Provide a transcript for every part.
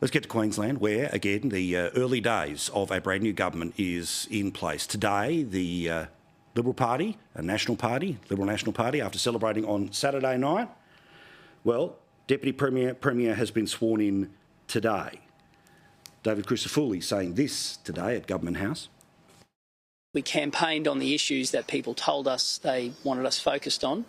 Let's get to Queensland, where, again, the early days of a brand new government is in place. Today, the Liberal Party, Liberal National Party, after celebrating on Saturday night, well, Deputy Premier has been sworn in today. David Crisafulli saying this today at Government House. We campaigned on the issues that people told us they wanted us focused on: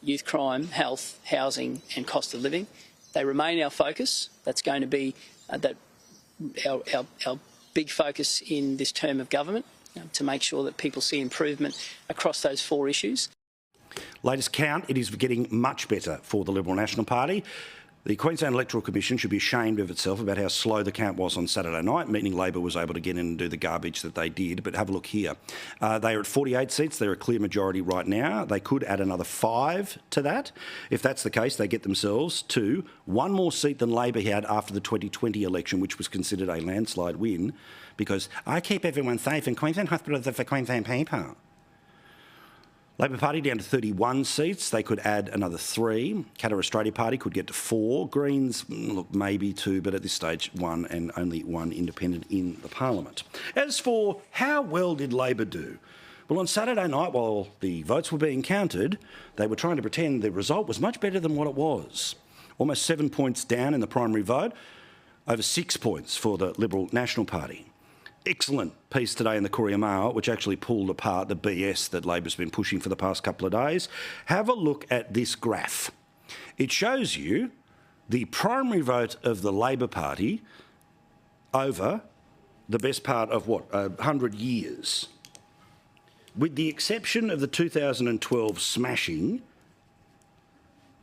youth crime, health, housing and cost of living. They remain our focus. That's going to be our big focus in this term of government, to make sure that people see improvement across those four issues. Latest count, it is getting much better for the Liberal National Party. The Queensland Electoral Commission should be ashamed of itself about how slow the count was on Saturday night, meaning Labor was able to get in and do the garbage that they did. But have a look here. They are at 48 seats. They're a clear majority right now. They could add another 5 to that. If that's the case, they get themselves to one more seat than Labor had after the 2020 election, which was considered a landslide win, because I keep everyone safe and Queensland hospitals are for Queensland people. Labor Party down to 31 seats. They could add another 3. Qatar Australia Party could get to 4. Greens, look, maybe 2, but at this stage, 1 and only 1 independent in the Parliament. As for how well did Labor do? Well, on Saturday night, while the votes were being counted, they were trying to pretend the result was much better than what it was. Almost 7 points down in the primary vote, over 6 points for the Liberal National Party. Excellent piece today in the Courier Mail, which actually pulled apart the BS that Labor's been pushing for the past couple of days. Have a look at this graph. It shows you the primary vote of the Labor Party over the best part of, 100 years. With the exception of the 2012 smashing,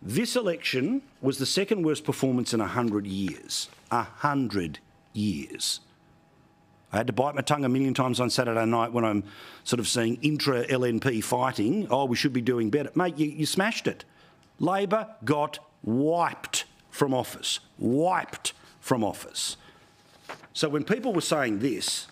this election was the second worst performance in 100 years. 100 years. I had to bite my tongue a million times on Saturday night when I'm sort of seeing intra-LNP fighting. Oh, we should be doing better. Mate, you smashed it. Labor got wiped from office. Wiped from office. So when people were saying this,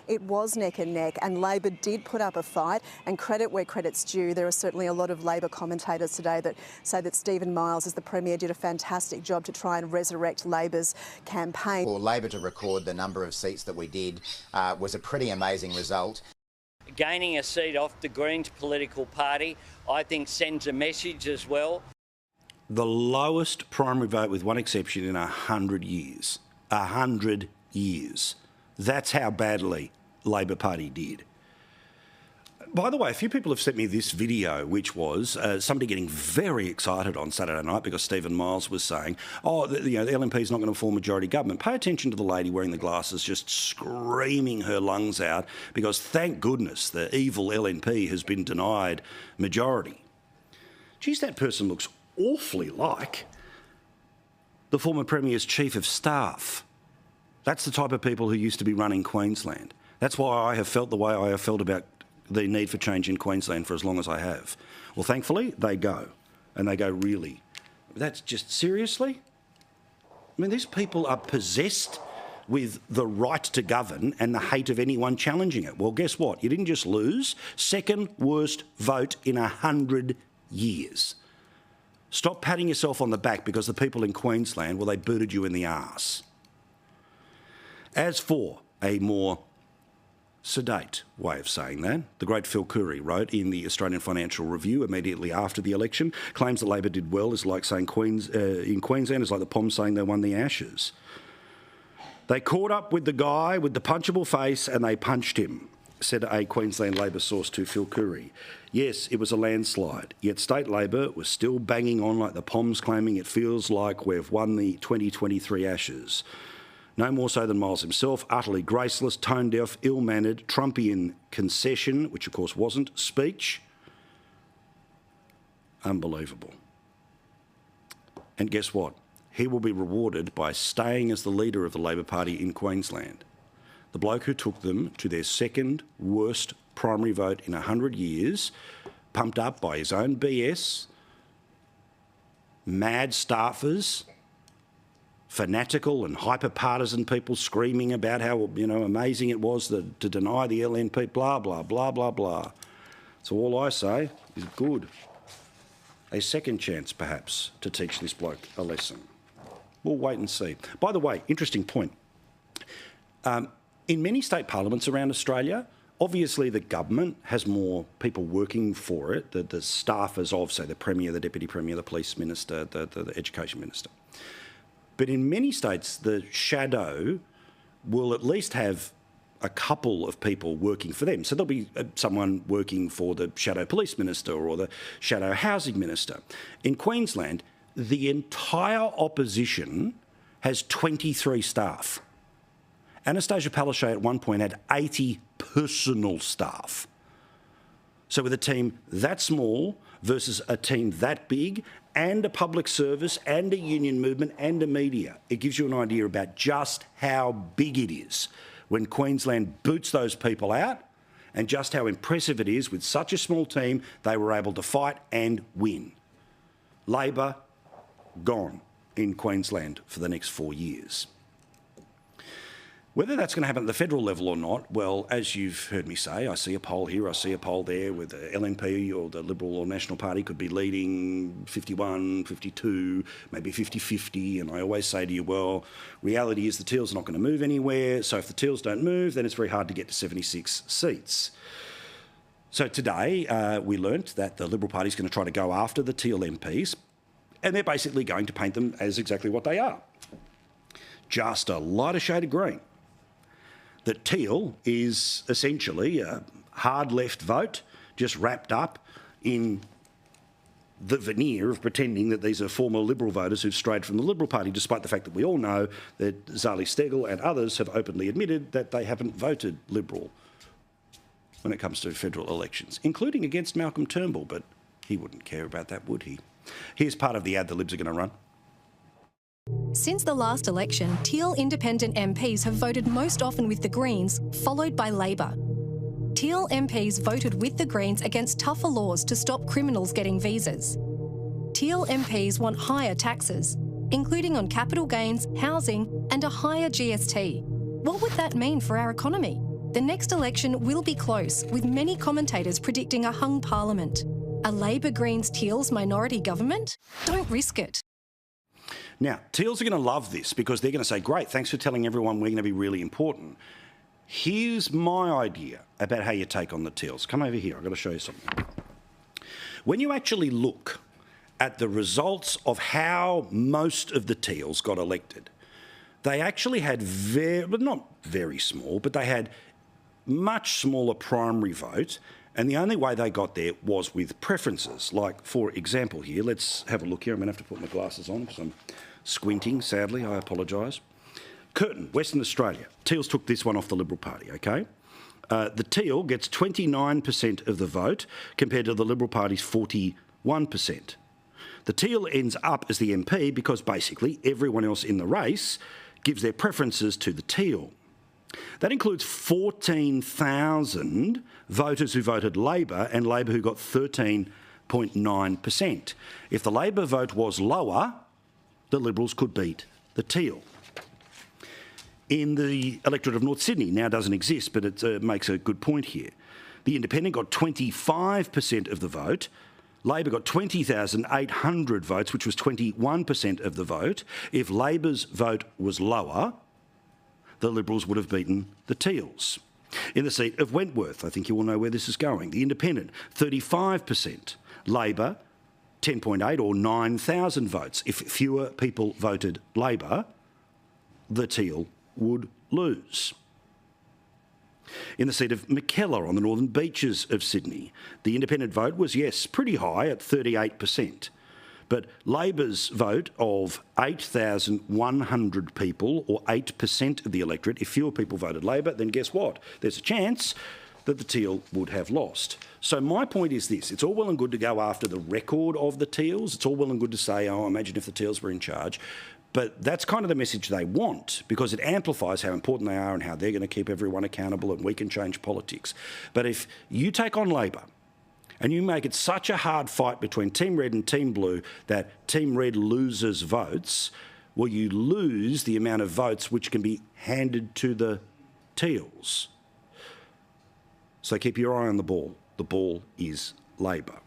it was neck and neck, and Labor did put up a fight, and credit where credit's due. There are certainly a lot of Labor commentators today that say that Stephen Miles, as the Premier, did a fantastic job to try and resurrect Labor's campaign. For Labor to record the number of seats that we did was a pretty amazing result. Gaining a seat off the Greens political party, I think, sends a message as well. The lowest primary vote, with one exception, in 100 years. 100 years. That's how badly Labor Party did. By the way, a few people have sent me this video, which was somebody getting very excited on Saturday night because Stephen Miles was saying, oh, the LNP is not going to form majority government. Pay attention to the lady wearing the glasses just screaming her lungs out because, thank goodness, the evil LNP has been denied majority. Geez, that person looks awfully like the former Premier's Chief of Staff. That's the type of people who used to be running Queensland. That's why I have felt the way I have felt about the need for change in Queensland for as long as I have. Well, thankfully, they go. And they go really. That's just, seriously? I mean, these people are possessed with the right to govern and the hate of anyone challenging it. Well, guess what? You didn't just lose. Second worst vote in 100 years. Stop patting yourself on the back because the people in Queensland, well, they booted you in the arse. As for a more sedate way of saying that, the great Phil Curry wrote in the Australian Financial Review immediately after the election, claims that Labor did well is like saying in Queensland is like the Poms saying they won the Ashes. They caught up with the guy with the punchable face and they punched him, said a Queensland Labor source to Phil Curry. Yes, it was a landslide, yet state Labor was still banging on like the Poms, claiming it feels like we've won the 2023 Ashes. No more so than Miles himself, utterly graceless, tone-deaf, ill-mannered, Trumpian concession, which of course wasn't, speech. Unbelievable. And guess what? He will be rewarded by staying as the leader of the Labor Party in Queensland. The bloke who took them to their second worst primary vote in 100 years, pumped up by his own BS, mad staffers, fanatical and hyper-partisan people screaming about how, amazing it was to deny the LNP, blah, blah, blah, blah, blah. So all I say is good. A second chance, perhaps, to teach this bloke a lesson. We'll wait and see. By the way, interesting point. In many state parliaments around Australia, obviously the government has more people working for it, the staffers of, say, the Premier, the Deputy Premier, the Police Minister, the Education Minister. But in many states, the shadow will at least have a couple of people working for them. So there'll be someone working for the Shadow Police Minister or the Shadow Housing Minister. In Queensland, the entire opposition has 23 staff. Anastasia Palaszczuk at one point had 80 personal staff. So with a team that small versus a team that big and a public service and a union movement and a media, it gives you an idea about just how big it is when Queensland boots those people out and just how impressive it is with such a small team they were able to fight and win. Labor, gone in Queensland for the next 4 years. Whether that's going to happen at the federal level or not, well, as you've heard me say, I see a poll here, I see a poll there with the LNP or the Liberal or National Party could be leading 51, 52, maybe 50-50, and I always say to you, well, reality is the teals are not going to move anywhere, so if the teals don't move, then it's very hard to get to 76 seats. So today we learnt that the Liberal Party is going to try to go after the teal MPs, and they're basically going to paint them as exactly what they are. Just a lighter shade of green. That teal is essentially a hard left vote, just wrapped up in the veneer of pretending that these are former Liberal voters who've strayed from the Liberal Party, despite the fact that we all know that Zali Steggall and others have openly admitted that they haven't voted Liberal when it comes to federal elections, including against Malcolm Turnbull, but he wouldn't care about that, would he? Here's part of the ad the Libs are going to run. Since the last election, Teal independent MPs have voted most often with the Greens, followed by Labor. Teal MPs voted with the Greens against tougher laws to stop criminals getting visas. Teal MPs want higher taxes, including on capital gains, housing and a higher GST. What would that mean for our economy? The next election will be close, with many commentators predicting a hung parliament. A Labor-Greens-Teals minority government? Don't risk it. Now, Teals are going to love this because they're going to say, great, thanks for telling everyone we're going to be really important. Here's my idea about how you take on the Teals. Come over here, I've got to show you something. When you actually look at the results of how most of the Teals got elected, they actually had not very small, but they had much smaller primary vote, and the only way they got there was with preferences. Like, for example here, let's have a look here. I'm going to have to put my glasses on because I'm squinting, sadly. I apologise. Curtin, Western Australia. Teals took this one off the Liberal Party, OK? The Teal gets 29% of the vote compared to the Liberal Party's 41%. The Teal ends up as the MP because basically everyone else in the race gives their preferences to the Teal. That includes 14,000 voters who voted Labor and Labor who got 13.9%. If the Labor vote was lower, the Liberals could beat the Teal. In the electorate of North Sydney, now doesn't exist, but it makes a good point here. The Independent got 25% of the vote. Labor got 20,800 votes, which was 21% of the vote. If Labor's vote was lower, the Liberals would have beaten the Teals. In the seat of Wentworth, I think you all know where this is going, the Independent, 35%. Labor, 10.8 or 9,000 votes. If fewer people voted Labor, the Teal would lose. In the seat of Mackellar on the northern beaches of Sydney, the independent vote was, yes, pretty high at 38%. But Labor's vote of 8,100 people, or 8% of the electorate, if fewer people voted Labor, then guess what? There's a chance that the Teal would have lost. So my point is this, it's all well and good to go after the record of the Teals. It's all well and good to say, oh, imagine if the Teals were in charge. But that's kind of the message they want because it amplifies how important they are and how they're going to keep everyone accountable and we can change politics. But if you take on Labor and you make it such a hard fight between Team Red and Team Blue that Team Red loses votes, well, you lose the amount of votes which can be handed to the Teals. So keep your eye on the ball. The ball is Labor.